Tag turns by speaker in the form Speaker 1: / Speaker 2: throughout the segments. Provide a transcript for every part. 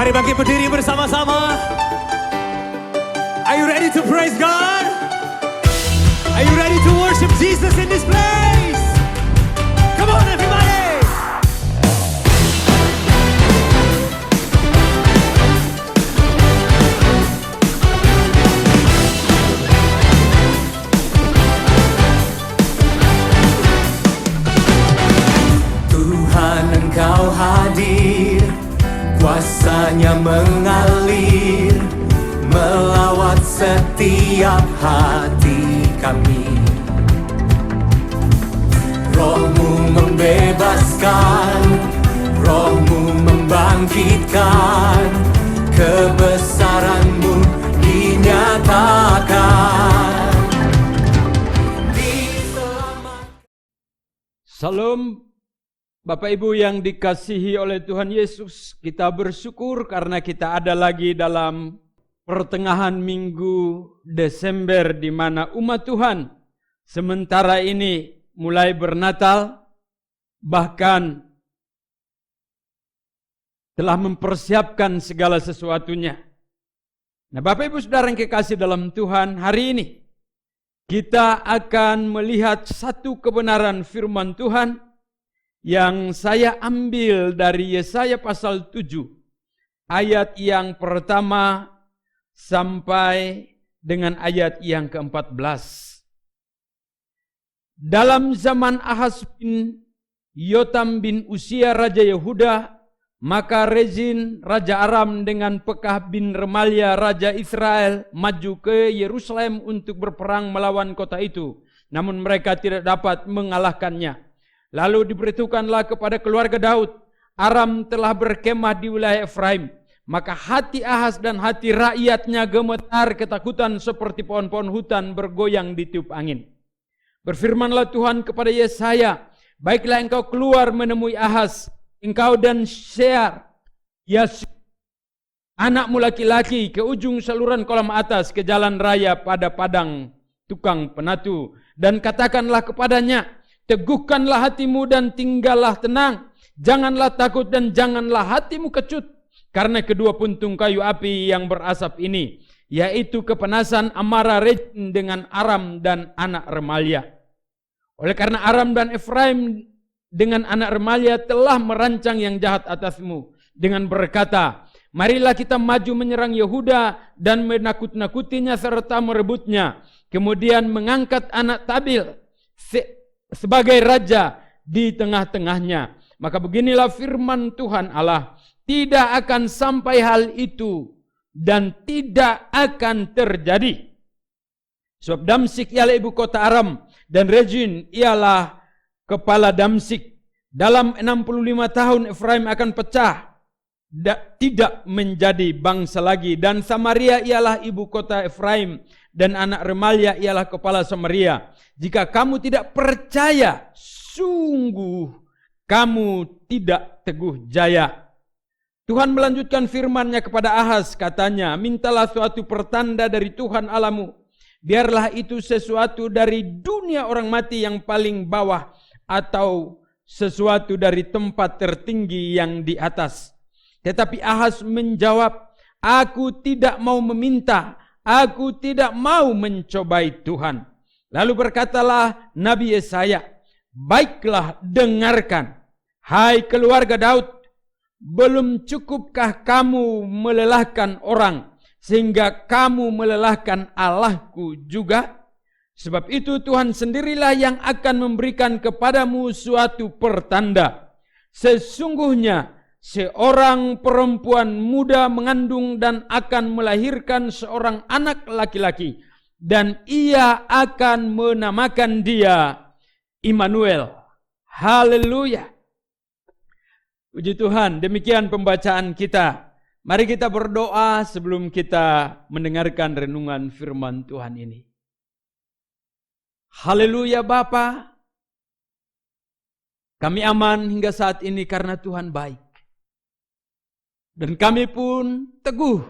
Speaker 1: Mari bangkit berdiri bersama-sama. Are you ready to praise God? Are you ready to worship Jesus in this place? Come on everybody! Tuhan, Engkau hadir, kuasanya mengalir melawat setiap hati kami. Roh-Mu membebaskan, Roh-Mu membangkitkan, kebesaran-Mu dinyatakan.
Speaker 2: Salam Bapak Ibu yang dikasihi oleh Tuhan Yesus, kita bersyukur karena kita ada lagi dalam pertengahan minggu Desember di mana umat Tuhan sementara ini mulai bernatal, bahkan telah mempersiapkan segala sesuatunya. Nah Bapak Ibu Saudara yang kekasih dalam Tuhan, hari ini kita akan melihat satu kebenaran firman Tuhan yang saya ambil dari Yesaya pasal 7 ayat yang pertama sampai dengan ayat yang ke-14. Dalam zaman Ahaz bin Yotam bin Usia Raja Yehuda, maka Rezin Raja Aram dengan Pekah bin Remalia Raja Israel maju ke Yerusalem untuk berperang melawan kota itu. Namun mereka tidak dapat mengalahkannya. Lalu diberitahukanlah kepada keluarga Daud, Aram telah berkemah di wilayah Efraim. Maka hati Ahaz dan hati rakyatnya gemetar ketakutan seperti pohon-pohon hutan bergoyang ditiup angin. Berfirmanlah Tuhan kepada Yesaya, baiklah engkau keluar menemui Ahaz, engkau dan Shear, anakmu laki-laki, ke ujung saluran kolam atas, ke jalan raya pada padang tukang penatu. Dan katakanlah kepadanya, teguhkanlah hatimu dan tinggallah tenang. Janganlah takut dan janganlah hatimu kecut. Karena kedua puntung kayu api yang berasap ini, yaitu kepanasan amarah Rezin dengan Aram dan anak Remalia. Oleh karena Aram dan Efraim dengan anak Remalia telah merancang yang jahat atasmu, dengan berkata, marilah kita maju menyerang Yehuda dan menakut-nakutinya serta merebutnya. Kemudian mengangkat anak Tabil sebagai raja di tengah-tengahnya. Maka beginilah firman Tuhan Allah, tidak akan sampai hal itu dan tidak akan terjadi. Sebab Damsyik ialah ibu kota Aram dan Rezin ialah kepala Damsyik. Dalam 65 tahun Efraim akan pecah, tidak menjadi bangsa lagi. Dan Samaria ialah ibu kota Efraim dan anak Remalia ialah kepala Samaria. Jika kamu tidak percaya, sungguh kamu tidak teguh jaya. Tuhan melanjutkan firman-Nya kepada Ahaz, katanya, mintalah suatu pertanda dari Tuhan Allahmu. Biarlah itu sesuatu dari dunia orang mati yang paling bawah atau sesuatu dari tempat tertinggi yang di atas. Tetapi Ahaz menjawab, aku tidak mau meminta, aku tidak mau mencobai Tuhan. Lalu berkatalah Nabi Yesaya, baiklah dengarkan, hai keluarga Daud, belum cukupkah kamu melelahkan orang, sehingga kamu melelahkan Allahku juga? Sebab itu Tuhan sendirilah yang akan memberikan kepadamu suatu pertanda. Sesungguhnya seorang perempuan muda mengandung dan akan melahirkan seorang anak laki-laki. Dan ia akan menamakan dia Immanuel. Haleluya. Puji Tuhan, demikian pembacaan kita. Mari kita berdoa sebelum kita mendengarkan renungan firman Tuhan ini. Haleluya Bapa, kami aman hingga saat ini karena Tuhan baik. Dan kami pun teguh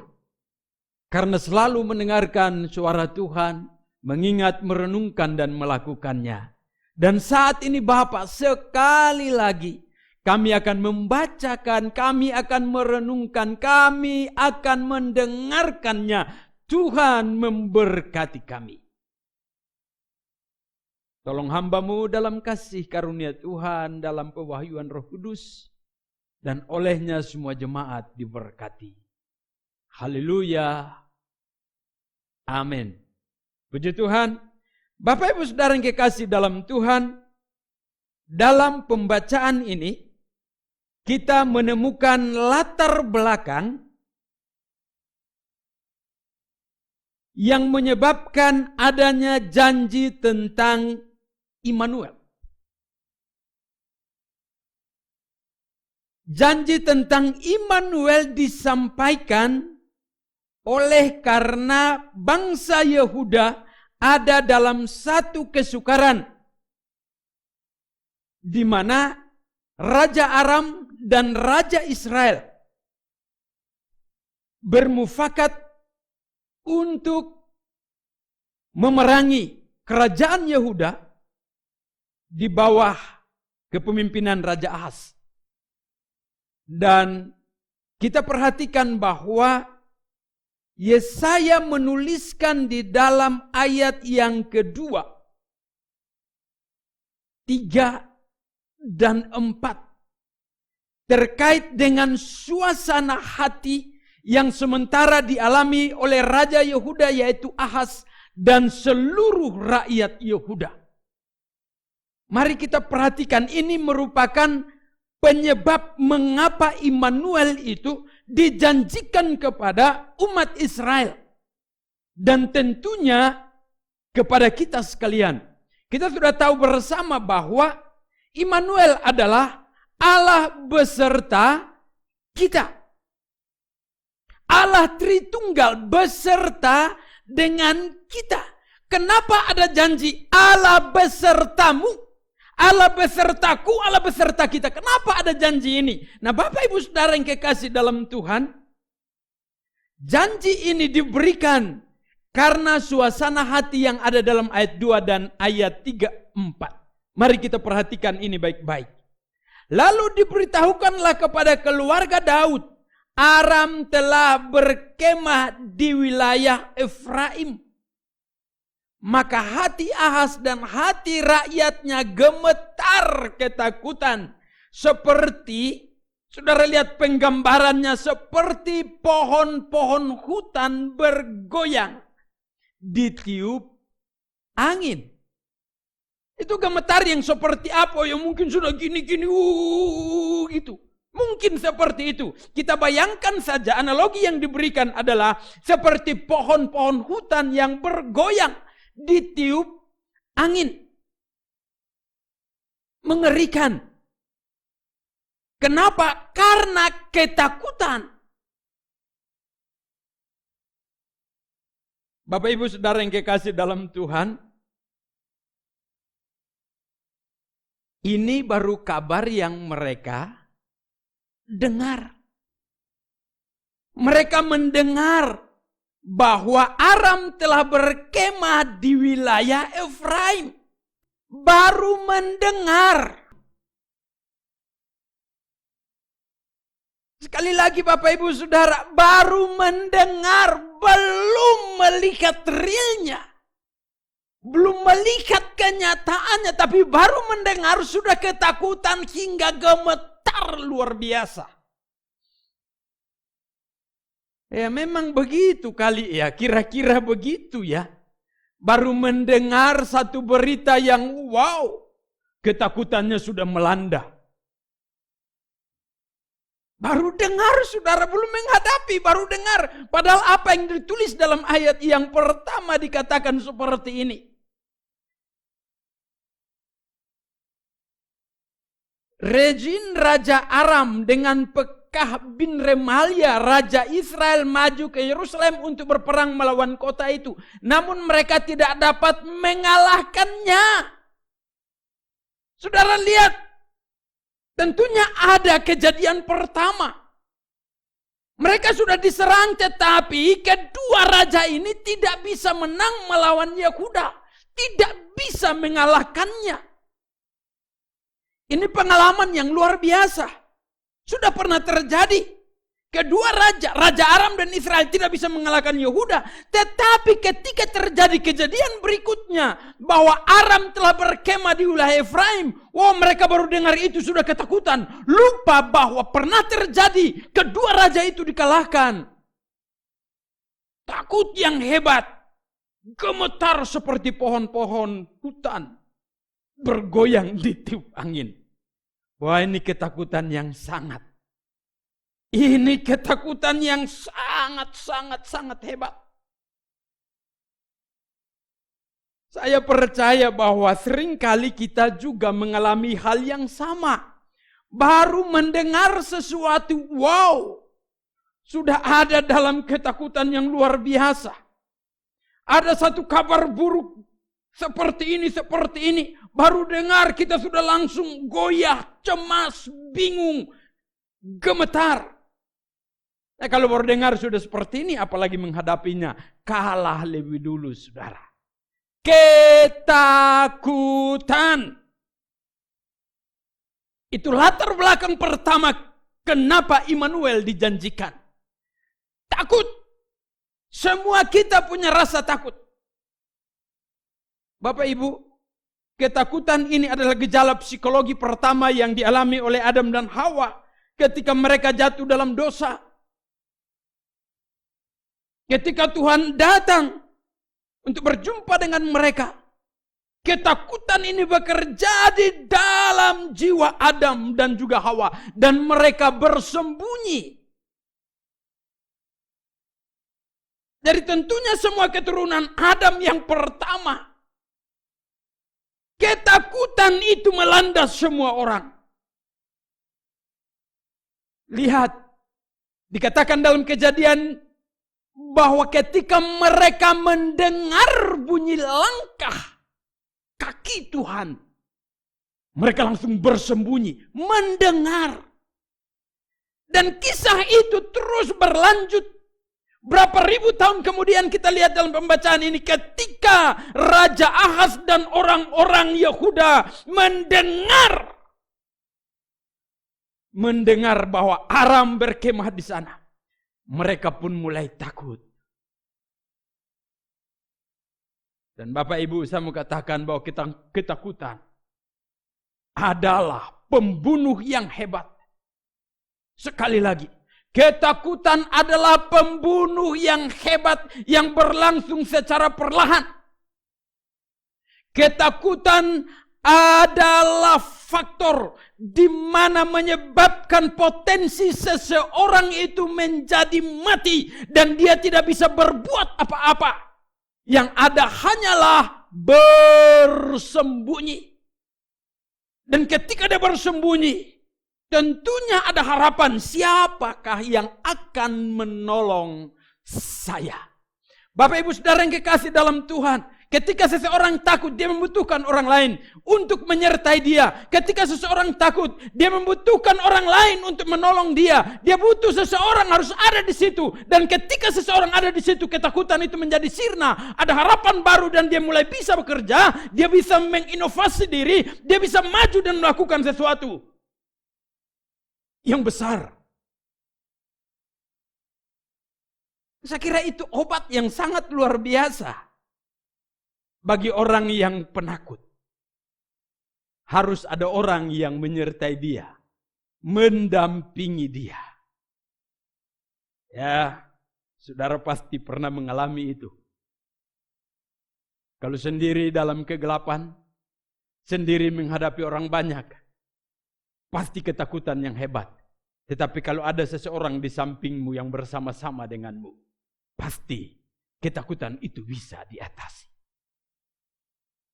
Speaker 2: karena selalu mendengarkan suara Tuhan, mengingat, merenungkan dan melakukannya. Dan saat ini Bapa, sekali lagi Kami akan membacakan, kami akan merenungkan, kami akan mendengarkannya. Tuhan memberkati kami. Tolong hamba-Mu dalam kasih karunia Tuhan, dalam pewahyuan Roh Kudus, dan olehnya semua jemaat diberkati. Haleluya. Amin. Puji Tuhan. Bapak Ibu Saudara yang kekasih dalam Tuhan, dalam pembacaan ini kita menemukan latar belakang yang menyebabkan adanya janji tentang Immanuel. Janji tentang Immanuel disampaikan oleh karena bangsa Yehuda ada dalam satu kesukaran, di mana Raja Aram dan Raja Israel bermufakat untuk memerangi kerajaan Yehuda di bawah kepemimpinan Raja Ahaz. Dan kita perhatikan bahwa Yesaya menuliskan di dalam ayat yang kedua, 3 dan 4 terkait dengan suasana hati yang sementara dialami oleh Raja Yehuda yaitu Ahaz dan seluruh rakyat Yehuda. Mari kita perhatikan, ini merupakan penyebab mengapa Immanuel itu dijanjikan kepada umat Israel. Dan tentunya kepada kita sekalian. Kita sudah tahu bersama bahwa Immanuel adalah Allah beserta kita. Allah Tritunggal beserta dengan kita. Kenapa ada janji Allah besertamu? Allah besertaku, Allah beserta kita. Kenapa ada janji ini? Nah, Bapak Ibu Saudara yang kekasih dalam Tuhan, janji ini diberikan karena suasana hati yang ada dalam ayat 2 dan ayat 3, 4. Mari kita perhatikan ini baik-baik. Lalu diberitahukanlah kepada keluarga Daud, Aram telah berkemah di wilayah Efraim. Maka hati Ahaz dan hati rakyatnya gemetar ketakutan. Seperti, saudara lihat penggambarannya, seperti pohon-pohon hutan bergoyang ditiup angin. Itu gemetar yang seperti apa? Ya mungkin sudah gini-gini gitu. Mungkin seperti itu. Kita bayangkan saja, analogi yang diberikan adalah seperti pohon-pohon hutan yang bergoyang ditiup angin. Mengerikan. Kenapa? Karena ketakutan. Bapak Ibu Saudara yang kekasih dalam Tuhan, ini baru kabar yang mereka dengar. Mereka mendengar bahwa Aram telah berkemah di wilayah Efraim. Baru mendengar. Sekali lagi Bapak Ibu Saudara, baru mendengar, belum melihat realnya. Belum melihat kenyataannya, tapi baru mendengar sudah ketakutan hingga gemetar luar biasa. Ya memang begitu kali ya, kira-kira begitu ya. Baru mendengar satu berita yang wow, ketakutannya sudah melanda. Baru dengar saudara, belum menghadapi, baru dengar. Padahal apa yang ditulis dalam ayat yang pertama dikatakan seperti ini. Rezin Raja Aram dengan Pekah bin Remalia, Raja Israel maju ke Yerusalem untuk berperang melawan kota itu. Namun mereka tidak dapat mengalahkannya. Saudara lihat, tentunya ada kejadian pertama. Mereka sudah diserang tetapi kedua raja ini tidak bisa menang melawan Yehuda. Tidak bisa mengalahkannya. Ini pengalaman yang luar biasa. Sudah pernah terjadi. Kedua Raja Aram dan Israel tidak bisa mengalahkan Yehuda. Tetapi ketika terjadi kejadian berikutnya, bahwa Aram telah berkemah di wilayah Efraim. Wah, mereka baru dengar itu sudah ketakutan. Lupa bahwa pernah terjadi kedua raja itu dikalahkan. Takut yang hebat. Gemetar seperti pohon-pohon hutan. Bergoyang di tiup angin. Wah, ini ketakutan yang sangat. Ini ketakutan yang sangat hebat. Saya percaya bahwa seringkali kita juga mengalami hal yang sama. Baru mendengar sesuatu, wow, sudah ada dalam ketakutan yang luar biasa. Ada satu kabar buruk seperti ini. Baru dengar kita sudah langsung goyah, cemas, bingung, gemetar. Nah, kalau baru dengar sudah seperti ini, apalagi menghadapinya, kalah lebih dulu, saudara. Ketakutan. Itu latar belakang pertama kenapa Immanuel dijanjikan. Takut. Semua kita punya rasa takut. Bapak Ibu, ketakutan ini adalah gejala psikologi pertama yang dialami oleh Adam dan Hawa ketika mereka jatuh dalam dosa. Ketika Tuhan datang untuk berjumpa dengan mereka, ketakutan ini bekerja di dalam jiwa Adam dan juga Hawa. Dan mereka bersembunyi. Dari tentunya semua keturunan Adam yang pertama. Ketakutan itu melanda semua orang. Lihat, dikatakan dalam Kejadian bahwa ketika mereka mendengar bunyi langkah kaki Tuhan, mereka langsung bersembunyi, mendengar. Dan kisah itu terus berlanjut. Berapa ribu tahun kemudian kita lihat dalam pembacaan ini, ketika Raja Ahaz dan orang-orang Yehuda mendengar bahwa Aram berkemah di sana, mereka pun mulai takut. Dan Bapak Ibu, saya mau katakan bahwa ketakutan adalah pembunuh yang hebat. Sekali lagi, ketakutan adalah pembunuh yang hebat yang berlangsung secara perlahan. Ketakutan adalah faktor di mana menyebabkan potensi seseorang itu menjadi mati dan dia tidak bisa berbuat apa-apa. Yang ada hanyalah bersembunyi. Dan ketika dia bersembunyi, tentunya ada harapan, siapakah yang akan menolong saya? Bapak Ibu Saudara yang kekasih dalam Tuhan, ketika seseorang takut, dia membutuhkan orang lain untuk menyertai dia. Ketika seseorang takut, dia membutuhkan orang lain untuk menolong dia. Dia butuh seseorang harus ada di situ. Dan ketika seseorang ada di situ, ketakutan itu menjadi sirna. Ada harapan baru dan dia mulai bisa bekerja. Dia bisa menginovasi diri. Dia bisa maju dan melakukan sesuatu yang besar. Saya kira itu obat yang sangat luar biasa bagi orang yang penakut. Harus ada orang yang menyertai dia, mendampingi dia. Ya, saudara pasti pernah mengalami itu. Kalau sendiri dalam kegelapan, sendiri menghadapi orang banyak, pasti ketakutan yang hebat. Tetapi kalau ada seseorang di sampingmu yang bersama-sama denganmu, pasti ketakutan itu bisa diatasi.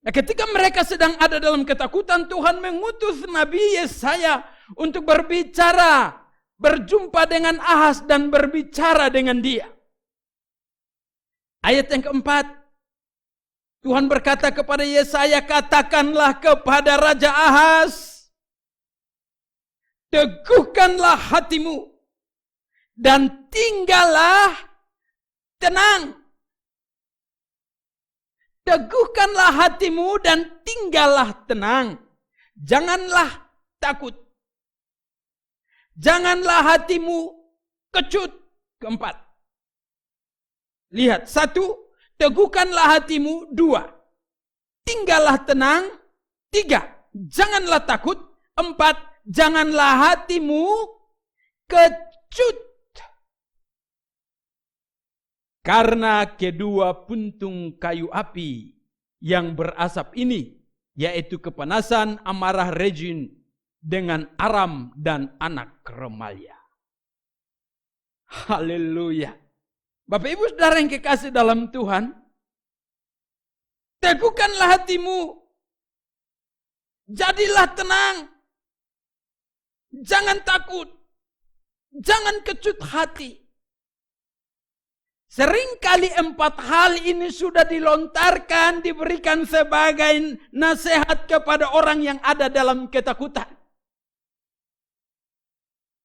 Speaker 2: Nah, ketika mereka sedang ada dalam ketakutan, Tuhan mengutus Nabi Yesaya untuk berbicara, berjumpa dengan Ahaz dan berbicara dengan dia. Ayat yang keempat, Tuhan berkata kepada Yesaya, katakanlah kepada Raja Ahaz, teguhkanlah hatimu dan tinggallah tenang. Teguhkanlah hatimu dan tinggallah tenang. Janganlah takut. Janganlah hatimu kecut. Keempat. Lihat, 1, teguhkanlah hatimu. 2, tinggallah tenang. 3, janganlah takut. 4, janganlah hatimu kecut. Karena kedua puntung kayu api yang berasap ini, yaitu kepanasan, amarah Rejin dengan Aram dan anak Remalia. Haleluya. Bapak Ibu Saudara yang kekasih dalam Tuhan, teguhkanlah hatimu. Jadilah tenang. Jangan takut. Jangan kecut hati. Seringkali 4 hal ini sudah dilontarkan, diberikan sebagai nasihat kepada orang yang ada dalam ketakutan.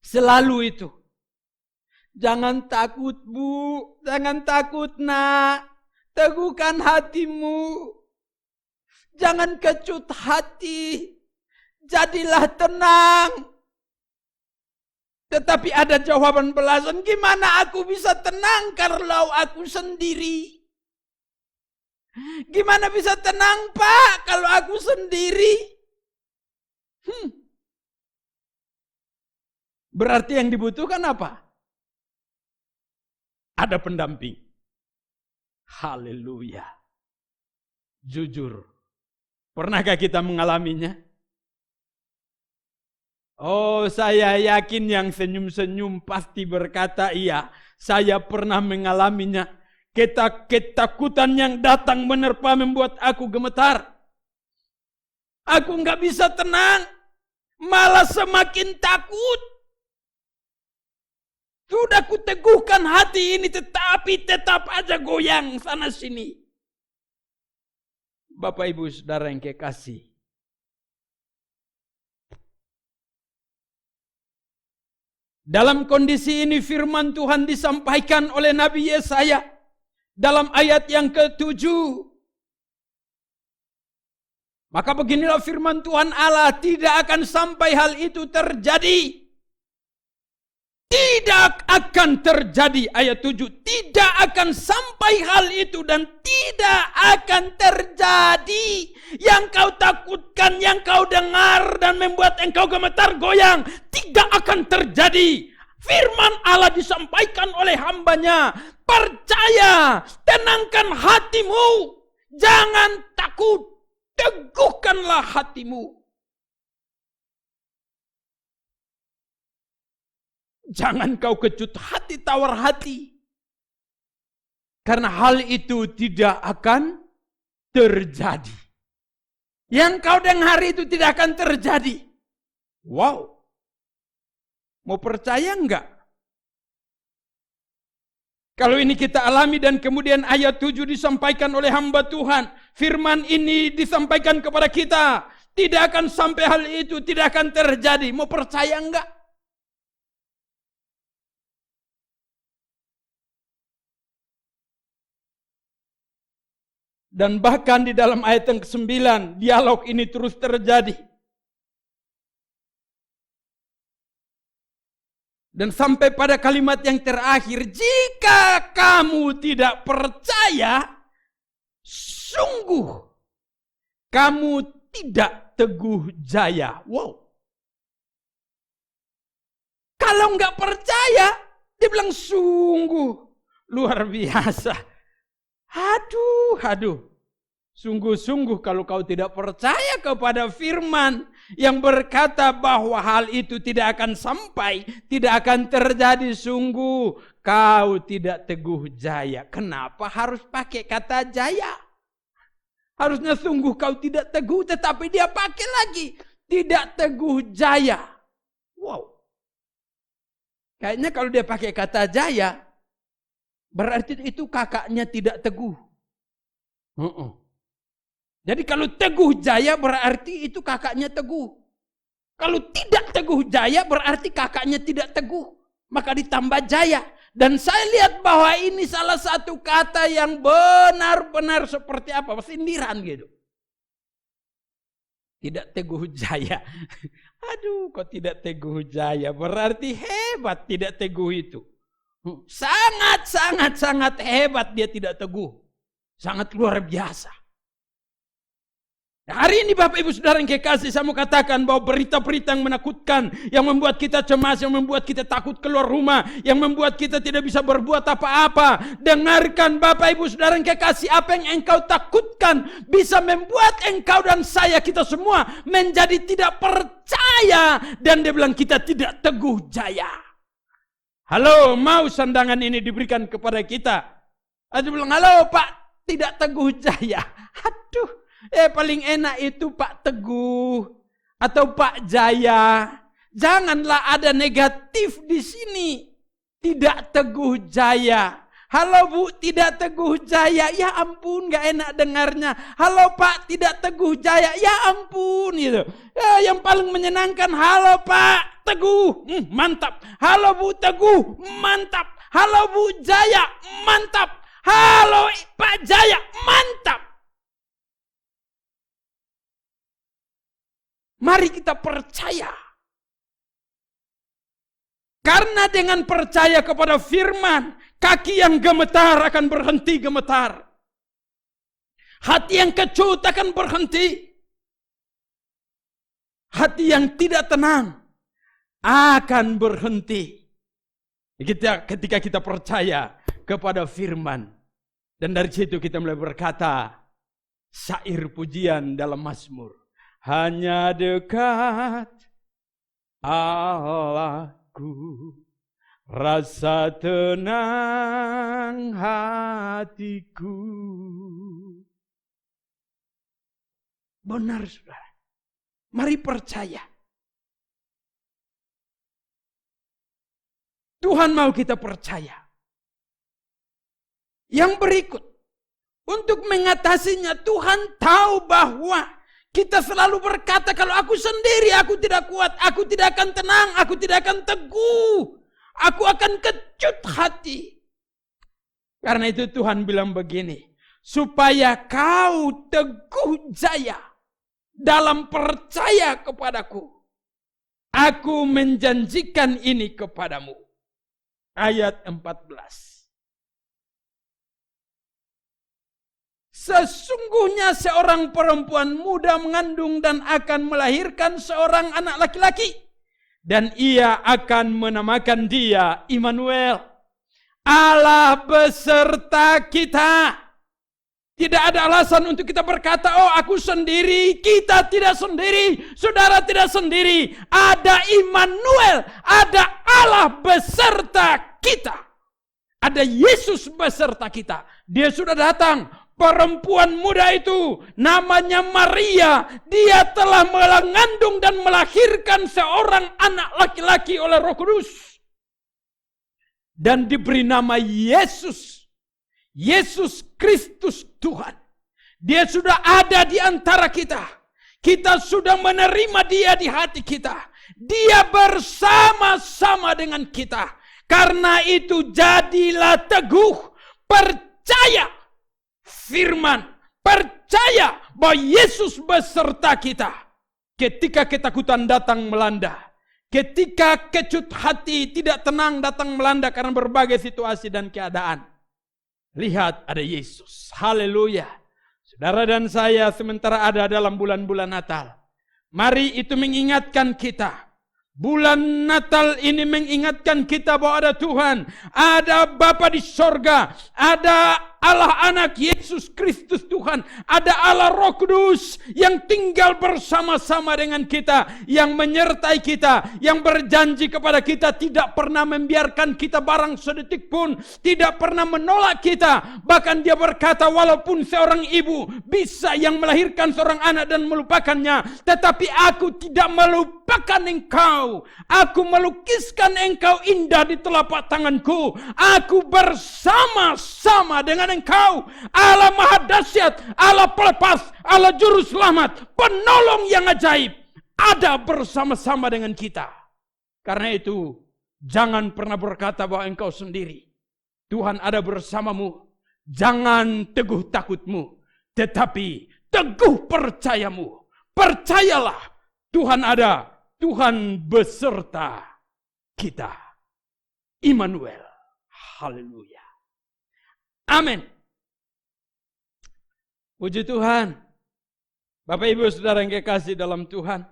Speaker 2: Selalu itu. Jangan takut Bu, jangan takut Nak, teguhkan hatimu. Jangan kecut hati, jadilah tenang. Tetapi ada jawaban belasan, gimana aku bisa tenang kalau aku sendiri? Gimana bisa tenang Pak kalau aku sendiri? Berarti yang dibutuhkan apa? Ada pendamping. Haleluya. Jujur, pernahkah kita mengalaminya? Oh, saya yakin yang senyum-senyum pasti berkata iya. Saya pernah mengalaminya. Ketakutan yang datang menerpa membuat aku gemetar. Aku nggak bisa tenang, malah semakin takut. Sudah kuteguhkan hati ini, tetapi tetap aja goyang sana sini. Bapak Ibu Saudara yang kekasih, dalam kondisi ini firman Tuhan disampaikan oleh Nabi Yesaya dalam ayat yang ke-7. Maka beginilah firman Tuhan Allah, tidak akan sampai hal itu terjadi. Tidak akan terjadi, ayat 7. Tidak akan sampai hal itu dan tidak akan terjadi. Yang kau takutkan, yang kau dengar dan membuat engkau gemetar goyang, tidak akan terjadi. Firman Allah disampaikan oleh hambanya. Percaya, tenangkan hatimu, jangan takut, teguhkanlah hatimu. Jangan kau kecut hati, tawar hati. Karena hal itu tidak akan terjadi. Yang kau dengar itu tidak akan terjadi. Wow. Mau percaya enggak? Kalau ini kita alami dan kemudian ayat 7 disampaikan oleh hamba Tuhan. Firman ini disampaikan kepada kita. Tidak akan sampai hal itu, tidak akan terjadi. Mau percaya enggak? Dan bahkan di dalam ayat yang ke-9, dialog ini terus terjadi. Dan sampai pada kalimat yang terakhir, jika kamu tidak percaya, sungguh kamu tidak teguh jaya. Wow. Kalau nggak percaya, dia bilang sungguh luar biasa. Aduh. Sungguh-sungguh kalau kau tidak percaya kepada firman yang berkata bahwa hal itu tidak akan sampai, tidak akan terjadi, sungguh kau tidak teguh jaya. Kenapa harus pakai kata jaya? Harusnya sungguh kau tidak teguh, tetapi dia pakai lagi, tidak teguh jaya. Wow. Kayaknya kalau dia pakai kata jaya, berarti itu kakaknya tidak teguh. Jadi kalau teguh jaya berarti itu kakaknya teguh. Kalau tidak teguh jaya berarti kakaknya tidak teguh. Maka ditambah jaya. Dan saya lihat bahwa ini salah satu kata yang benar-benar seperti apa? Sindiran gitu. Tidak teguh jaya. Aduh, kok tidak teguh jaya? Berarti hebat tidak teguh itu. Sangat hebat dia tidak teguh. Sangat luar biasa. Hari ini Bapak Ibu Saudara yang kekasih, saya mau katakan bahwa berita-berita yang menakutkan, yang membuat kita cemas, yang membuat kita takut keluar rumah, yang membuat kita tidak bisa berbuat apa-apa. Dengarkan Bapak Ibu Saudara yang kekasih, apa yang engkau takutkan bisa membuat engkau dan saya, kita semua menjadi tidak percaya. Dan dia bilang kita tidak teguh jaya. Halo, mau sandangan ini diberikan kepada kita? Dia bilang, halo Pak, tidak teguh jaya. Aduh. Paling enak itu Pak Teguh atau Pak Jaya. Janganlah ada negatif di sini. Tidak teguh jaya. Halo Bu, tidak teguh jaya. Ya ampun, gak enak dengarnya. Halo Pak, tidak teguh jaya. Ya ampun, gitu. Yang paling menyenangkan, halo Pak Teguh, mantap. Halo Bu Teguh, mantap. Halo Bu Jaya, mantap. Halo Pak Jaya, mantap. Mari kita percaya. Karena dengan percaya kepada firman, kaki yang gemetar akan berhenti gemetar. Hati yang kecut akan berhenti. Hati yang tidak tenang akan berhenti. Ketika kita percaya kepada firman. Dan dari situ kita mulai berkata, syair pujian dalam Mazmur. Hanya dekat Allahku, rasa tenang hatiku. Benar saudara. Mari percaya. Tuhan mau kita percaya. Yang berikut. Untuk mengatasinya Tuhan tahu bahwa kita selalu berkata, kalau aku sendiri aku tidak kuat, aku tidak akan tenang, aku tidak akan teguh, aku akan kecut hati. Karena itu Tuhan bilang begini, supaya kau teguh jaya dalam percaya kepadaku, aku menjanjikan ini kepadamu. Ayat 14. Sesungguhnya seorang perempuan muda mengandung dan akan melahirkan seorang anak laki-laki. Dan ia akan menamakan dia Immanuel. Allah beserta kita. Tidak ada alasan untuk kita berkata, oh aku sendiri. Kita tidak sendiri. Saudara tidak sendiri. Ada Immanuel. Ada Allah beserta kita. Ada Yesus beserta kita. Dia sudah datang. Perempuan muda itu namanya Maria. Dia telah mengandung dan melahirkan seorang anak laki-laki oleh Roh Kudus. Dan diberi nama Yesus. Yesus Kristus Tuhan. Dia sudah ada di antara kita. Kita sudah menerima dia di hati kita. Dia bersama-sama dengan kita. Karena itu jadilah teguh. Percaya firman, percaya bahwa Yesus beserta kita. Ketika ketakutan datang melanda, ketika kecut hati tidak tenang datang melanda karena berbagai situasi dan keadaan, lihat ada Yesus. Haleluya. Saudara dan saya sementara ada dalam bulan-bulan Natal, mari itu mengingatkan kita. Bulan Natal ini mengingatkan kita bahwa ada Tuhan, ada Bapa di sorga, ada Allah Anak Yesus Kristus Tuhan, ada Allah Roh Kudus yang tinggal bersama-sama dengan kita, yang menyertai kita, yang berjanji kepada kita, tidak pernah membiarkan kita barang sedetik pun, tidak pernah menolak kita. Bahkan dia berkata, walaupun seorang ibu bisa yang melahirkan seorang anak dan melupakannya, tetapi aku tidak melupakan engkau. Aku melukiskan engkau indah di telapak tanganku. Aku bersama-sama dengan engkau. Allah Maha Dahsyat, Allah Pelepas, Allah Juru Selamat, Penolong yang ajaib, ada bersama-sama dengan kita. Karena itu, jangan pernah berkata bahwa engkau sendiri. Tuhan ada bersamamu. Jangan teguh takutmu, tetapi teguh percayamu. Percayalah, Tuhan ada, Tuhan beserta kita. Immanuel. Haleluya. Amin. Puji Tuhan. Bapak Ibu Saudara yang kekasih dalam Tuhan.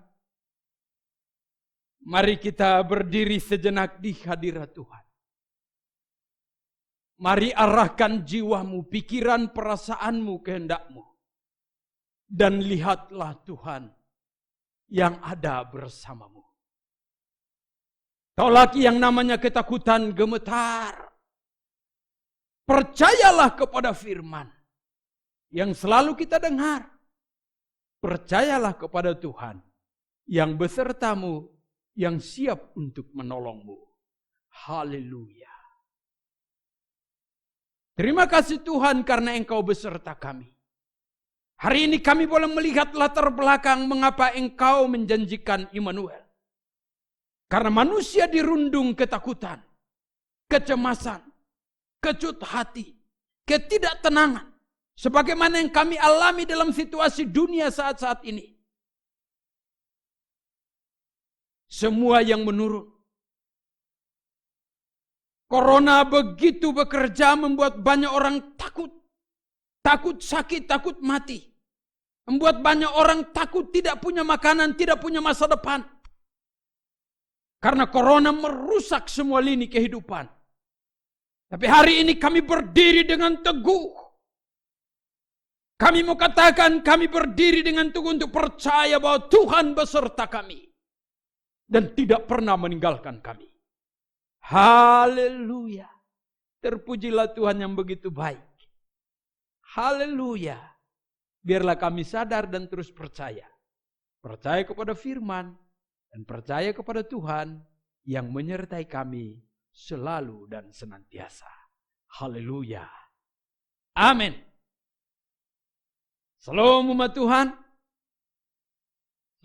Speaker 2: Mari kita berdiri sejenak di hadirat Tuhan. Mari arahkan jiwamu, pikiran, perasaanmu, kehendakmu. Dan lihatlah Tuhan yang ada bersamamu. Tolak yang namanya ketakutan, gemetar. Percayalah kepada firman yang selalu kita dengar. Percayalah kepada Tuhan yang besertamu, yang siap untuk menolongmu. Haleluya. Terima kasih Tuhan karena Engkau beserta kami. Hari ini kami boleh melihat latar belakang mengapa Engkau menjanjikan Immanuel. Karena manusia dirundung ketakutan, kecemasan, kecut hati, ketidaktenangan. Sebagaimana yang kami alami dalam situasi dunia saat-saat ini. Semua yang menurun. Corona begitu bekerja membuat banyak orang takut. Takut sakit, takut mati. Membuat banyak orang takut tidak punya makanan, tidak punya masa depan. Karena corona merusak semua lini kehidupan. Tapi hari ini kami berdiri dengan teguh. Kami mau katakan kami berdiri dengan teguh untuk percaya bahwa Tuhan beserta kami. Dan tidak pernah meninggalkan kami. Haleluya. Terpujilah Tuhan yang begitu baik. Haleluya. Biarlah kami sadar dan terus percaya. Percaya kepada firman. Dan percaya kepada Tuhan yang menyertai kami selalu dan senantiasa. Haleluya. Amin. Salam umat Tuhan.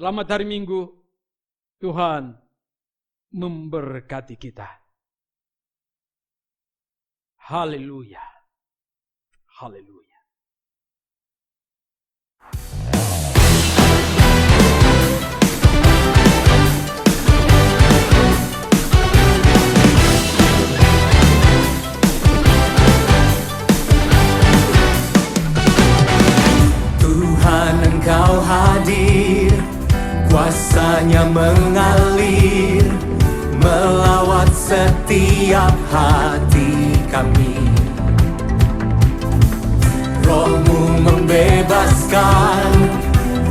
Speaker 2: Selamat hari Minggu. Tuhan memberkati kita. Haleluya. Haleluya.
Speaker 3: Tuhan Engkau hadir, kuasanya mengalir, melawat setiap hati kami. Roh-Mu membebaskan,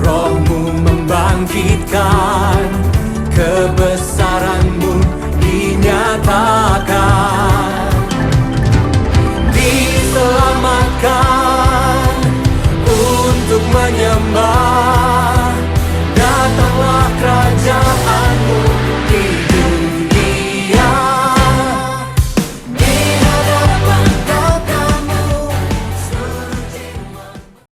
Speaker 3: Roh-Mu membangkitkan, kebesaran-Mu dinyatakan. Diselamatkan untuk menyembah